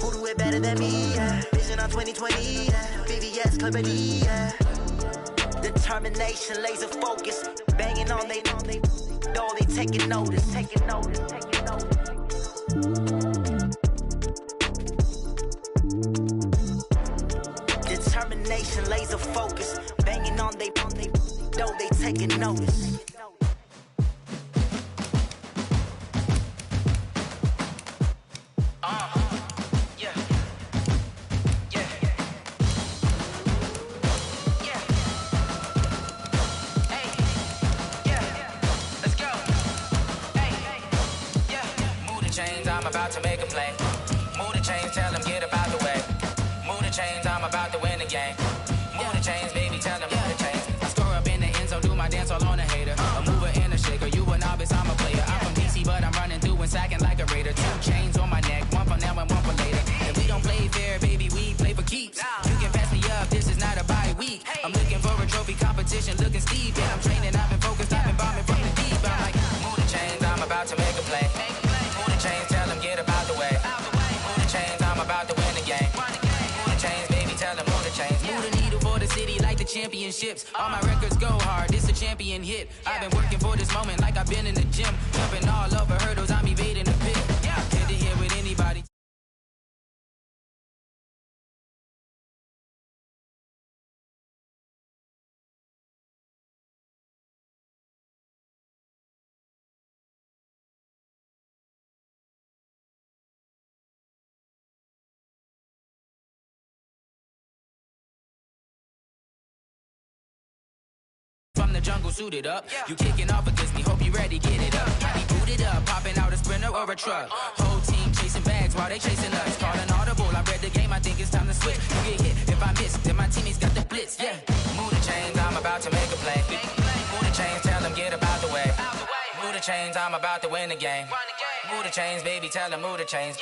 Who do it better than me? Yeah. Vision on 2020. Yeah. VVS, Clarity. Yeah. Determination, laser focus, banging on they door, they taking notice. Determination, laser focus, banging on they door, they taking notice.
I'm about to make a play. Move the chains, tell them get about the way. Move the chains, I'm about to win the game. Move the chains, baby, tell them move the chains. I score up in the end zone, do my dance all on a hater. A mover and a shaker, you a novice, I'm a player. I'm from DC, but I'm running through and sacking like a raider. 2 chains on my neck, one for now and one for later. And we don't play fair, baby, we play for keeps. You can pass me up, this is not a bye week. I'm looking for a trophy competition, looking steep. And I'm training, I've been focused, I've been bombing from the deep. I'm like, move the chains, I'm about to make a play. Move the chains, tell them get about the way. Move the chains, I'm about to win the game. Move the chains, baby, tell them move the chains. Move the needle for the city like the championships. All my records go hard, this a champion hit. I've been working for this moment like I've been in the gym. Jumping all over hurdles, I'm evading the pit. Head to head with anybody. From the jungle suited up, you kicking off against me, hope you ready, get it up. I be booted up, popping out a sprinter or a truck. Whole team chasing bags while they chasing us. Calling audible, I read the game, I think it's time to switch. You get hit, if I miss, then my teammates got the blitz, Move the chains, I'm about to make a play. Move the chains, tell them get about the way. Move the chains, I'm about to win the game. Move the chains, baby, tell them move the chains.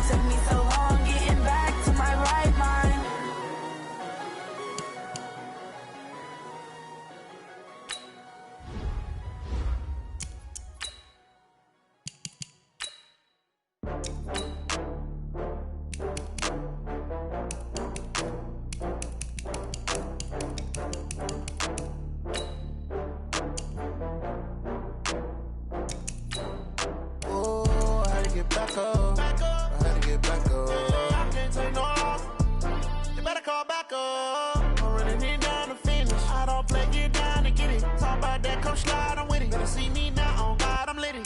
Took me so
come slide, I'm with it. Better see me now, on God, I'm litty.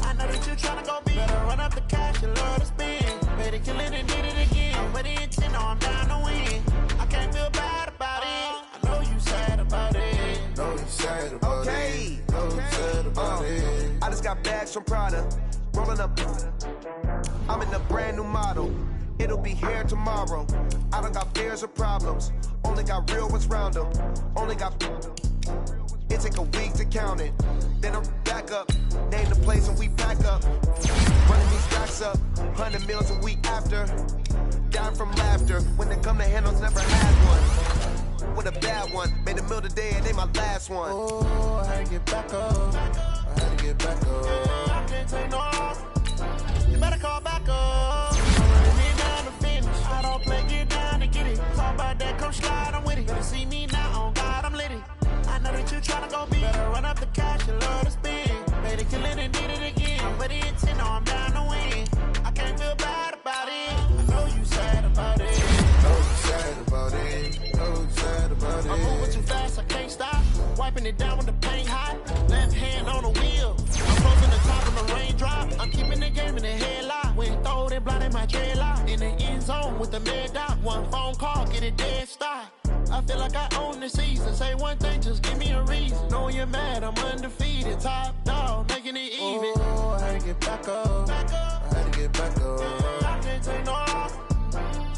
I know that you tryna go big. Better run up the cash, you love to spend. Better kill it and did it again. I'm with the intent, no, I'm down to win. I can't feel bad about it. I know you sad about it.
Know you sad about it. Know you sad about it. I just got bags from Prada. Rolling up. I'm in a brand new model. It'll be here tomorrow. I don't got fears or problems. Only got real ones round them. Only got. It take a week to count it. Then I'm back up. Name the place and we pack up. Running these stacks up. 100 meals a week after. Down from laughter. When they come to handles, never had one. With a bad one. Made a meal today and they my last one.
Oh, I had to get back up. I had to get back up. I can't take no off. You better call back up. I don't play, get down and get it. Talk about that, come slide, I'm with it. Better see me now, on God, I'm litty. I know that you tryna go big. Better run up the cash, you love to spend. Better kill it and did it again. I'm with the intent, no, I'm down to win. I can't feel bad about it. I know you sad about it.
Know you sad about it. Know you sad about it.
I'm moving too fast, I can't stop. Wiping it down with the paint hot. Left hand on the wheel. I'm closing the top of the raindrop. I'm keeping the game in the headlock. When throw it blind in my dreadlock. In the end zone with the mad dot. One phone call, get it dead stop. I feel like I own the season. Say one thing, just give me a reason. Knowing you're mad, I'm undefeated. Top dog, making it even.
Oh, I had to get back up. I had to get back up.
I can't take no off.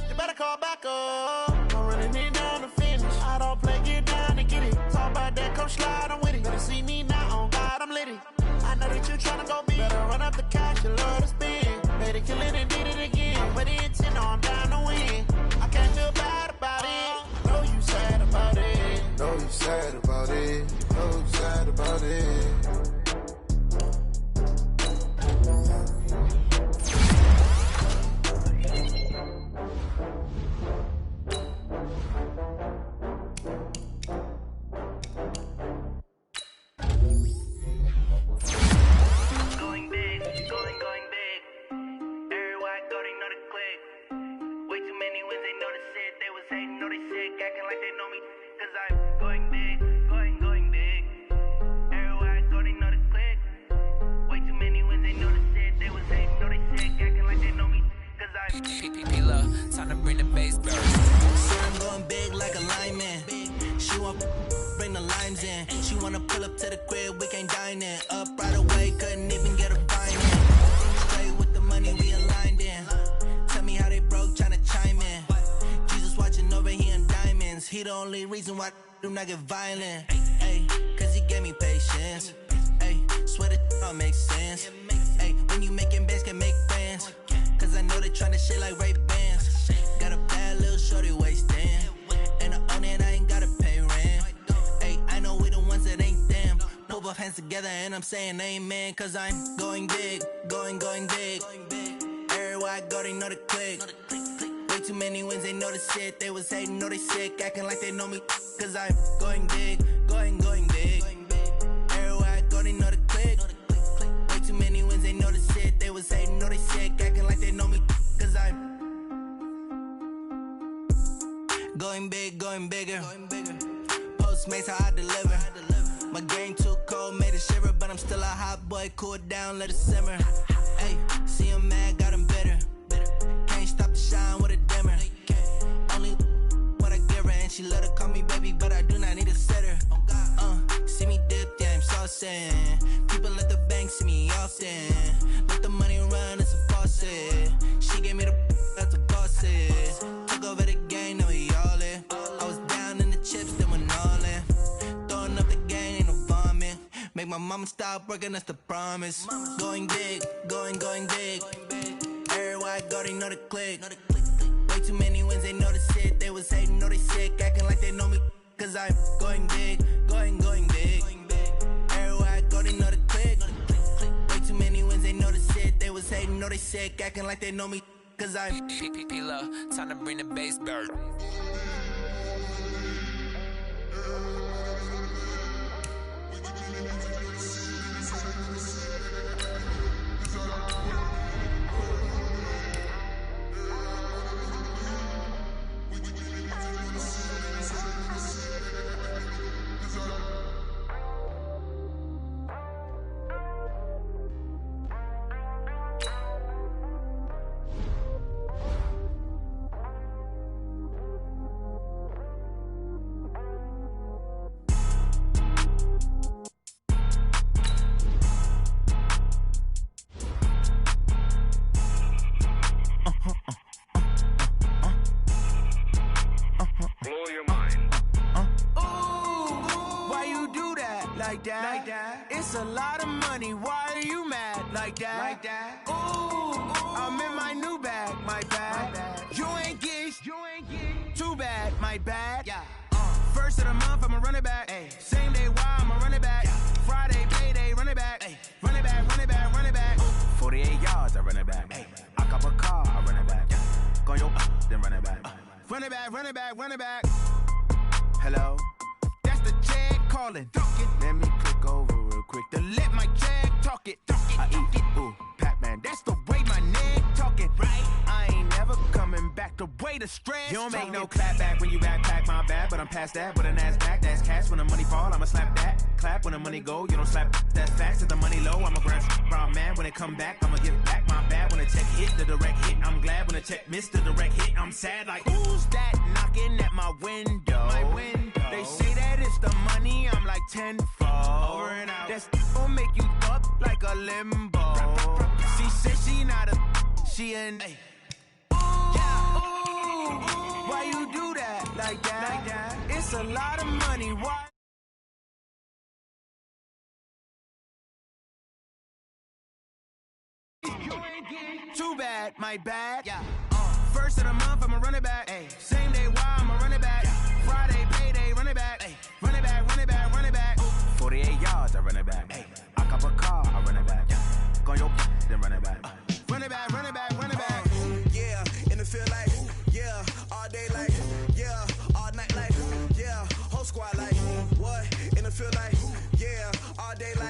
You better call back up. I'm running it down to finish. I don't play, get down to get it. Talk about that, come slide, I'm with it. Better see me now, on God, I'm litty. I know that you tryna go big. Better run up the cash, you love to spend. Better kill it and did it again. With the intent, no, I'm down to win. I can't feel bad about it. Know you sad about it.
Know you sad about it. Know you sad about it.
Going big, going big. Everywhere I go, they know the click. Way too many wins, they know the shit. They was hating, know they sick, acting like they know me. Cause I'm going big, going big. Everywhere I go, they know the click. Way too many wins, they know the shit. They was hating, know they sick, acting like they know me. Cause I'm
P-P-P-Love, time to bring the bass back.
So I'm going big like a lineman. She want bring the limes in. She wanna pull up to the crib, we can't dine in. Up right away, couldn't even get a vine in. Straight with the money, we aligned in. Tell me how they broke, tryna chime in. Jesus watching over here in diamonds. He the only reason why I do not get violent. Ay, cause he gave me patience. Ay, swear that all makes sense. Ay, when you making bands, can make friends. Cause I know they tryna shit like Ray-Bans. Got a bad little shorty wasting. And I own it, I ain't gotta pay rent. Ay, I know we the ones that ain't them. Put both hands together and I'm saying amen. Cause I'm going big, going big. Everywhere I go, they know the click. Way too many wins, they know the shit. They was hating, know they sick, acting like they know me. Cause I'm going big, going big. Everywhere I go, they know the click. Way too many wins, they know the shit. They was hating, know they sick, acting like they know me. Cause I'm going big, going bigger. Postmates how I deliver. My game too cold, made it shiver, but I'm still a hot boy. Cool down, let it simmer. Hey, see him mad, got him bitter. Can't stop the shine with a dimmer. Only what I give her, and she let her call me baby, but I do not need a sitter. See me dip, yeah, I'm saucing. People at the bank see me often. Let the money run, it's a faucet. She gave me the that's a faucet. Took over the game, now we all in. I was down in the chips, then went all in. Throwing up the game, ain't no vomit. Make my mama stop working, that's the promise. Going big, going big. Everywhere I go, they know the click. Way too many wins, they know the shit. They was hating, know they sick, acting like they know me. Cause I'm going big, going big. Everywhere I go, they know the click. Way too many wins, they know the shit. They was hating, know they sick, acting like they know me. Cause I'm
P-P-P-Love, time to bring the bass back.
like that. It's a lot of money, why are you mad like that? Ooh, I'm in my new bag, my bad. You ain't getting too bad, my bad. First of the month, I'ma run it back. Same day, why I'ma run it back. Friday, payday, run it back. Run it back, run it back, run it back. 48 yards, I run it back. I cop a car, I run it back. Go yo, then run it back. Run it back, run it back, run it back. Hello, that's the check calling. Let me click over real quick to let my check talk it. I eat it, ooh, Pac-Man, that's the way my neck talking. Right, I ain't never coming back. The way the stress. You don't make no clap back when you backpack, my bad, but I'm past that. With an ass back, that's cash. When the money fall, I'ma slap that. Clap when the money go, you don't slap. That's facts. If the money low, I'ma grab brown man. When it come back, I'ma give back my bad. When the check hit, the direct hit, I'm glad. When the check missed the direct hit, I'm sad. Like who's that knocking at my window? My window. They say that it's the money, I'm like tenfold. Over and out. That's gon' make you up like a limbo. She said she not a, she an. Why you do that like that? It's a lot of money. Why? Too bad, my bad. First of the month, I'ma run it back. Same day, why I'ma run it back. Friday, payday, run it back. Run it back, run it back, run it back. 48 yards, I run it back. I cop a car, I run it back. Go yo, then run it back. Run it back, run it back, run it back.
Yeah, in the field like, yeah, all day like, yeah, all night like, yeah, whole squad like, what? In the field like, yeah, all day like.